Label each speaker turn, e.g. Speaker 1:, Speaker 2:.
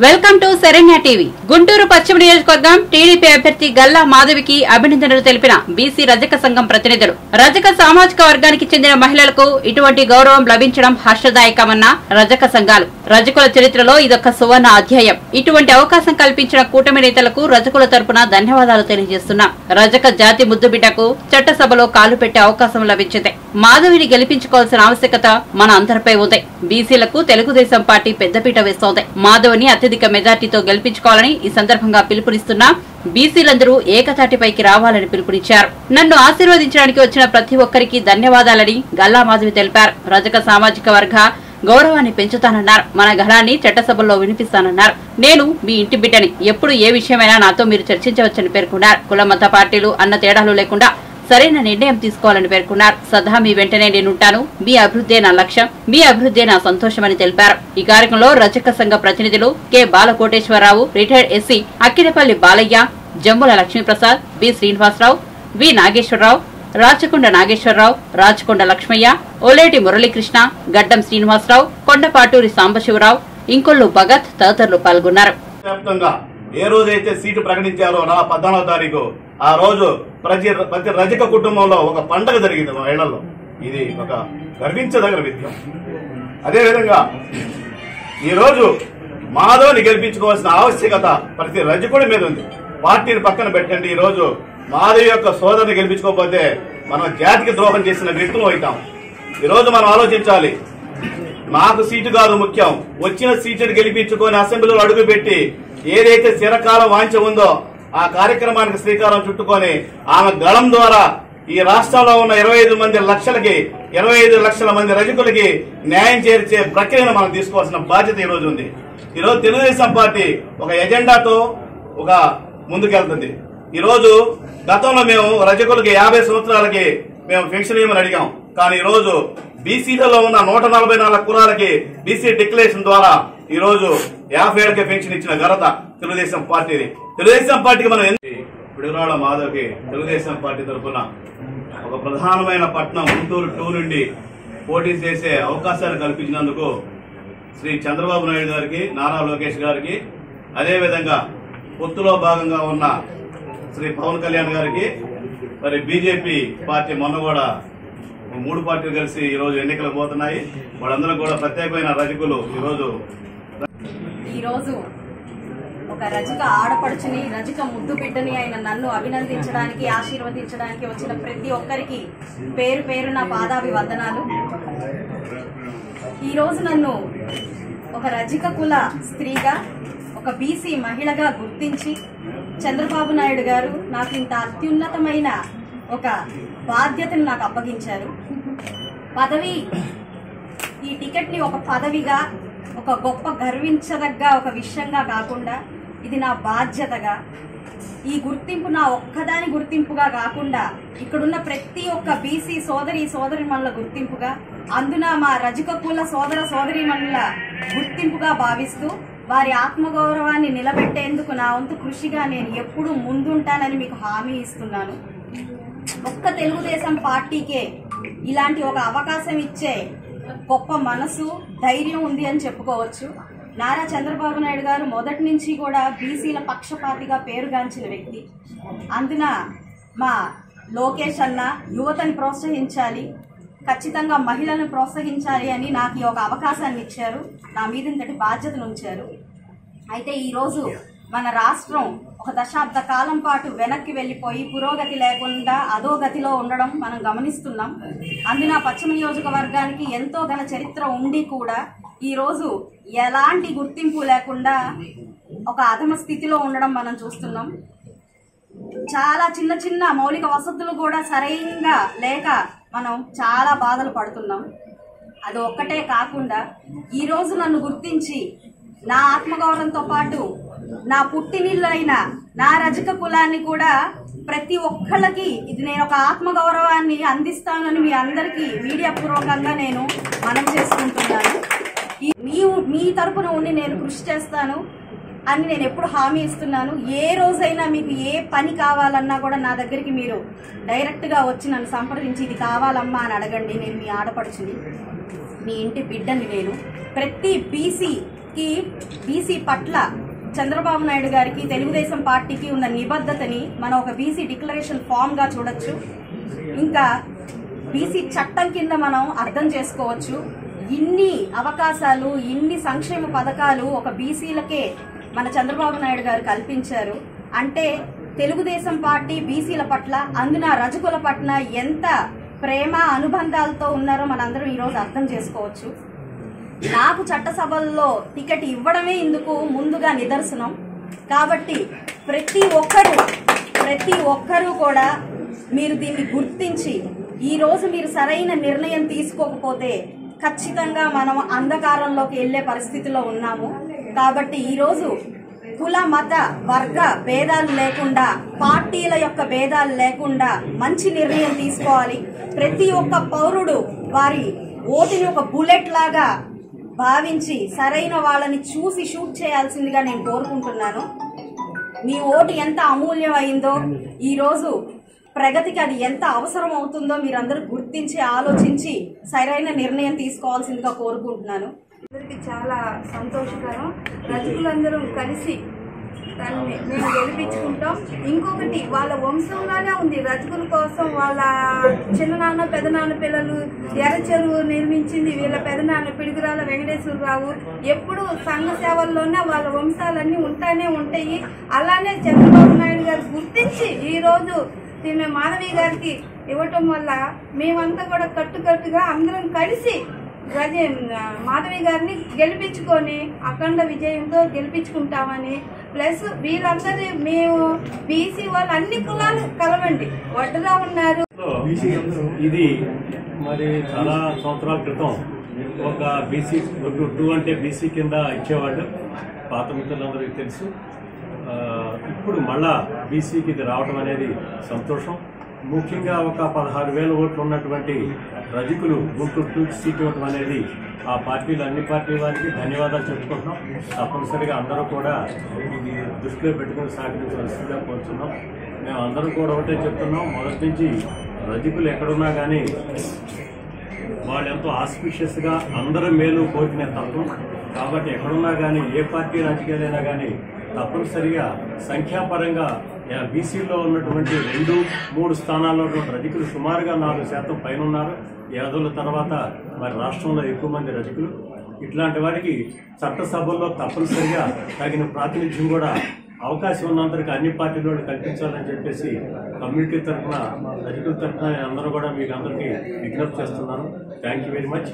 Speaker 1: Welcome to Saranya TV. Guntur పశ్చిమ నియోజకవర్గం TDP అభ్యర్థి గల్లా మాధవికి అభినందనలు తెలిపిన బీసీ రజక సంఘం ప్రతినిధులు. రజక సామాజిక వర్గానికి చెందిన మహిళలకు ఇటువంటి గౌరవం లభించడం హర్షదాయకమన్న రజక సంఘాలు. రజకుల చరిత్రలో ఇదొక సువర్ణ అధ్యాయం. ఇటువంటి అవకాశం కల్పించిన కూటమి నేతలకు రజకుల తరపున ధన్యవాదాలు తెలియజేస్తున్నా. రజక జాతి ముద్దుబిడ్డకు చట్టసభలో కాలు పెట్టే అవకాశం లభించింది. మాధవిని గెలిపించుకోవాల్సిన ఆవశ్యకత మన అందరిపై ఉంది. బీసీలకు తెలుగుదేశం పార్టీ పెద్దపీట వేస్తోంది. మాధవిని అత్యధిక మెజార్టీతో గెలిపించుకోవాలని ఈ సందర్భంగా పిలుపునిస్తున్నా. బీసీలందరూ ఏకతాటిపైకి రావాలని పిలుపునిచ్చారు. నన్ను ఆశీర్వదించడానికి వచ్చిన ప్రతి ఒక్కరికి ధన్యవాదాలని గల్లా మాధవి తెలిపారు. రజక సామాజిక వర్గ గౌరవాన్ని పెంచుతానన్నారు. మన గళాన్ని చట్టసభల్లో వినిపిస్తానన్నారు. నేను మీ ఇంటి బిడ్డని. ఎప్పుడు ఏ విషయమైనా నాతో మీరు చర్చించవచ్చని పేర్కొన్నారు. కుల మత పార్టీలు అన్న తేడాలు లేకుండా సరైన నిర్ణయం తీసుకోవాలని పేర్కొన్నారు. సదా మీ వెంటనే నేనుంటాను. మీ అభివృద్ధే నా లక్ష్యం, మీ అభివృద్ధే నా సంతోషమని తెలిపారు. ఈ కార్యక్రమంలో రజక సంఘ ప్రతినిధులు K Balakoteswara Rao, retired SC Akkinepalli Balayya, Jammula Lakshmi Prasad, B Srinivasa Rao, V Nageswara Rao, Rachakonda Nageswara Rao, Rachakonda Lakshmayya, Oleti Murali Krishna, Gaddam Srinivasa Rao, Kondapaturi Sambasivarao, Inkollu Bhagat తదితరులు పాల్గొన్నారు.
Speaker 2: ఏ రోజైతే సీటు ప్రకటించారో నా 14వ తారీఖు ఆ రోజు ప్రతి రజక కుటుంబంలో ఒక పండగ జరిగింది. మా ఇళ్లలో ఇది ఒక గర్వించదగిన విషయం. అదేవిధంగా ఈ రోజు మాధవ్ని గెలిపించుకోవాల్సిన ఆవశ్యకత ప్రతి రజకుడి మీద ఉంది. పార్టీని పక్కన పెట్టండి. ఈ రోజు మాధవి యొక్క సోదరుని గెలిపించుకోకపోతే మనం జాతికి ద్రోహం చేసిన వ్యక్తులు అవుతాం. ఈ రోజు మనం ఆలోచించాలి. నాకు సీటు కాదు ముఖ్యం, వచ్చిన సీటుని గెలిపించుకొని అసెంబ్లీలో అడుగుపెట్టి ఏదైతే చిరకాల వాంఛ ఉందో ఆ కార్యక్రమానికి శ్రీకారం చుట్టుకొని ఆమె గళం ద్వారా ఈ రాష్ట్రంలో ఉన్న 25 లక్షల మంది రజకులకి న్యాయం చేర్చే ప్రక్రియను మనం తీసుకోవాల్సిన బాధ్యత ఈ రోజు ఉంది. ఈ రోజు తెలుగుదేశం పార్టీ ఒక ఎజెండాతో ఒక ముందుకెళ్తుంది. ఈ రోజు గతంలో మేము రజకులకి 50 సంవత్సరాలకి మేము పెన్షన్ ఇవ్వమని అడిగాం. కానీ ఈ రోజు బీసీలలో ఉన్న 144 కులాలకి బీసీ డిక్లరేషన్ ద్వారా ఈ రోజు 50 ఏళ్ళకే పెన్షన్ ఇచ్చిన ఘనత తెలుగుదేశం పార్టీది. తెలుగుదేశం పార్టీకి మనం పిడుగురాళ్ల మాధవ్కి తెలుగుదేశం పార్టీ తరఫున ఒక ప్రధానమైన పట్టణం గుంటూరు 2 నుండి పోటీ చేసే అవకాశాలు కల్పించినందుకు శ్రీ చంద్రబాబు నాయుడు గారికి, నారా లోకేష్ గారికి, అదేవిధంగా పొత్తులో భాగంగా ఉన్న శ్రీ పవన్ కళ్యాణ్ గారికి, మరి బీజేపీ పార్టీ మొన్న కూడా 3 పార్టీలు కలిసి ఈ రోజు ఎన్నికలు పోతున్నాయి. వాళ్ళందరూ కూడా ప్రత్యేకమైన రజకులు
Speaker 3: ఈ రోజు ఒక రజక ఆడపడుచుని, రజక ముద్దు బిడ్డని అయిన నన్ను అభినందించడానికి, ఆశీర్వదించడానికి వచ్చిన ప్రతి ఒక్కరికి పేరు పేరున పాదాభివందనాలు. ఈ రోజు నన్ను ఒక రజక కుల స్త్రీగా, ఒక బీసీ మహిళగా గుర్తించి చంద్రబాబు నాయుడు గారు నాకు ఇంత అత్యున్నతమైన ఒక బాధ్యతను నాకు అప్పగించారు. పదవి, ఈ టికెట్ ని ఒక పదవిగా, ఒక గొప్ప గర్వించదగ్గ ఒక విషయంగా కాకుండా ఇది నా బాధ్యతగా, ఈ గుర్తింపు నా ఒక్కదాని గుర్తింపుగా కాకుండా ఇక్కడున్న ప్రతి ఒక్క బీసీ సోదరిమణుల గుర్తింపుగా, అందున మా రజక కుల సోదరీమణుల గుర్తింపుగా భావిస్తూ వారి ఆత్మగౌరవాన్ని నిలబెట్టేందుకు నా వంతు కృషిగా నేను ఎప్పుడూ ముందుంటానని మీకు హామీ ఇస్తున్నాను. ఒక్క తెలుగుదేశం పార్టీకే ఇలాంటి ఒక అవకాశం ఇచ్చే గొప్ప మనసు, ధైర్యం ఉంది అని చెప్పుకోవచ్చు. నారా చంద్రబాబు నాయుడు గారు మొదటి నుంచి కూడా బీసీల పక్షపాతిగా పేరుగాంచిన వ్యక్తి. అందున మా లోకేష్ అన్న యువతని ప్రోత్సహించాలి, ఖచ్చితంగా మహిళలను ప్రోత్సహించాలి అని నాకు ఈ ఒక అవకాశాన్ని ఇచ్చారు. నా మీద ఇంతటి బాధ్యతను ఉంచారు. అయితే ఈరోజు మన రాష్ట్రం ఒక దశాబ్ద కాలం పాటు వెనక్కి వెళ్లిపోయి పురోగతి లేకుండా అధోగతిలో ఉండడం మనం గమనిస్తున్నాం. అందున పశ్చిమ నియోజకవర్గానికి ఎంతో ఘన చరిత్ర ఉండి కూడా ఈ రోజు ఎలాంటి గుర్తింపు లేకుండా ఒక అధమ స్థితిలో ఉండడం మనం చూస్తున్నాం. చాలా చిన్న చిన్న మౌలిక వసతులు కూడా సరైనంగా లేక మనం చాలా బాధలు పడుతున్నాం. అది ఒక్కటే కాకుండా ఈ రోజు నన్ను గుర్తించి నా ఆత్మగౌరవంతో పాటు నా పుట్టినిల్లైన నా రజక కులాన్ని కూడా ప్రతి ఒక్కళ్ళకి ఇది నేను ఒక ఆత్మగౌరవాన్ని అందిస్తానని మీ అందరికీ మీడియా పూర్వకంగా నేను మనం చేసుకుంటున్నాను. మీ తరపున ఉండి నేను కృషి చేస్తాను అని నేను ఎప్పుడు హామీ ఇస్తున్నాను. ఏ రోజైనా మీకు ఏ పని కావాలన్నా కూడా నా దగ్గరికి మీరు డైరెక్ట్గా వచ్చి నన్ను సంప్రదించి ఇది కావాలమ్మా అని అడగండి. నేను మీ ఆడపడుచుని, మీ ఇంటి బిడ్డని. నేను ప్రతి బీసీ బీసీకి బీసీ పట్ల చంద్రబాబు నాయుడు గారికి తెలుగుదేశం పార్టీకి ఉన్న నిబద్ధతని మనం ఒక బీసీ డిక్లరేషన్ ఫామ్ గా చూడొచ్చు. ఇంకా బీసీ చట్టం కింద మనం అర్థం చేసుకోవచ్చు. ఇన్ని అవకాశాలు, ఇన్ని సంక్షేమ పథకాలు ఒక బీసీలకే మన చంద్రబాబు నాయుడు గారు కల్పించారు అంటే తెలుగుదేశం పార్టీ బీసీల పట్ల, అందున రజకుల పట్ల ఎంత ప్రేమ అనుబంధాలతో ఉన్నారో మనందరం ఈరోజు అర్థం చేసుకోవచ్చు. నాకు చట్టసభల్లో టికెట్ ఇవ్వడమే ఇందుకు ముందుగా నిదర్శనం. కాబట్టి ప్రతి ఒక్కరూ కూడా మీరు దీన్ని గుర్తించి ఈ రోజు మీరు సరైన నిర్ణయం తీసుకోకపోతే ఖచ్చితంగా మనం అంధకారంలోకి వెళ్లే పరిస్థితిలో ఉన్నాము. కాబట్టి ఈ రోజు కుల, మత, వర్గ భేదాలు లేకుండా, పార్టీల యొక్క భేదాలు లేకుండా మంచి నిర్ణయం తీసుకోవాలి. ప్రతి ఒక్క పౌరుడు వారి ఓటుని ఒక బుల్లెట్ లాగా భావించి సరైన వాళ్ళని చూసి షూట్ చేయాల్సిందిగా నేను కోరుకుంటున్నాను. మీ ఓటు ఎంత అమూల్యమైందో, ఈ రోజు ప్రగతికి అది ఎంత అవసరం అవుతుందో మీరందరూ గుర్తించి ఆలోచించి సరైన నిర్ణయం తీసుకోవాల్సిందిగా కోరుకుంటున్నాను.
Speaker 4: అందరికి చాలా సంతోషకరం. రజకులందరం కలిసి దాన్ని మేము గెలిపించుకుంటాం. ఇంకొకటి వాళ్ళ వంశంలోనే ఉంది. రజకుల కోసం వాళ్ళ చిన్ననాన్న పెదనాన్న పిల్లలు ఎర్ర చెరువు నిర్మించింది వీళ్ళ పెదనాన్న పిడుగురాల వెంకటేశ్వరరావు. ఎప్పుడు సంఘ సేవల్లోనే వాళ్ళ వంశాలన్నీ ఉంటాయి. అలానే చంద్రబాబు నాయుడు గారు గుర్తించి ఈ రోజు దీన్ని మాధవి గారికి ఇవ్వటం వల్ల మేమంతా కూడా కట్టుగా అందరం కలిసి మాధవి గారిని గెలిపించుకొని అఖండ విజయంతో గెలిపించుకుంటామని, ప్లస్ వీళ్ళందరి మేము బీసీ వాళ్ళు అన్ని కులాలు కలవండి వడ్డరా ఉన్నారు.
Speaker 5: ఇది మరి చాలా సంవత్సరాల క్రితం ఒక బీసీ 2 అంటే బీసీ కింద ఇచ్చేవాళ్ళు, పాత మిత్రులందరికీ తెలుసు. ఇప్పుడు మళ్ళా బీసీకి ఇది రావడం అనేది సంతోషం. ముఖ్యంగా ఒక 16,000 ఓట్లు ఉన్నటువంటి రజకులు గుంటూరు సీట్ ఇవ్వడం అనేది ఆ పార్టీలు, అన్ని పార్టీ వారికి ధన్యవాదాలు చెప్పుకుంటున్నాం. తప్పనిసరిగా అందరూ కూడా ఇది దృష్టిలో పెట్టుకుని సహకరించవలసిందిగా కోరుతున్నాం. మేము అందరూ కూడా ఒకటే చెప్తున్నాం, మొదటి నుంచి రజకులు ఎక్కడున్నా కానీ వాళ్ళు ఎంతో ఆస్పిషియస్ గా అందరూ మేలు కోరిన తత్వం. కాబట్టి ఎక్కడున్నా కానీ, ఏ పార్టీ రాజకీయాలైనా కానీ తప్పనిసరిగా సంఖ్యాపరంగా బీసీలో ఉన్నటువంటి 2-3 స్థానాల్లో రజకులు సుమారుగా 4% పైన ఉన్నారు. యాదవుల తర్వాత మరి రాష్ట్రంలో ఎక్కువ మంది రజకులు. ఇట్లాంటి వారికి చట్టసభల్లో తప్పనిసరిగా తగిన ప్రాతినిధ్యం కూడా అవకాశం ఉన్నంతరికి అన్ని పార్టీలు కల్పించాలని చెప్పేసి కమ్యూనిటీ తరఫున, రజకుల తరఫున అందరూ కూడా మీకు అందరికీ విజ్ఞప్తి చేస్తున్నాను. Thank you very much.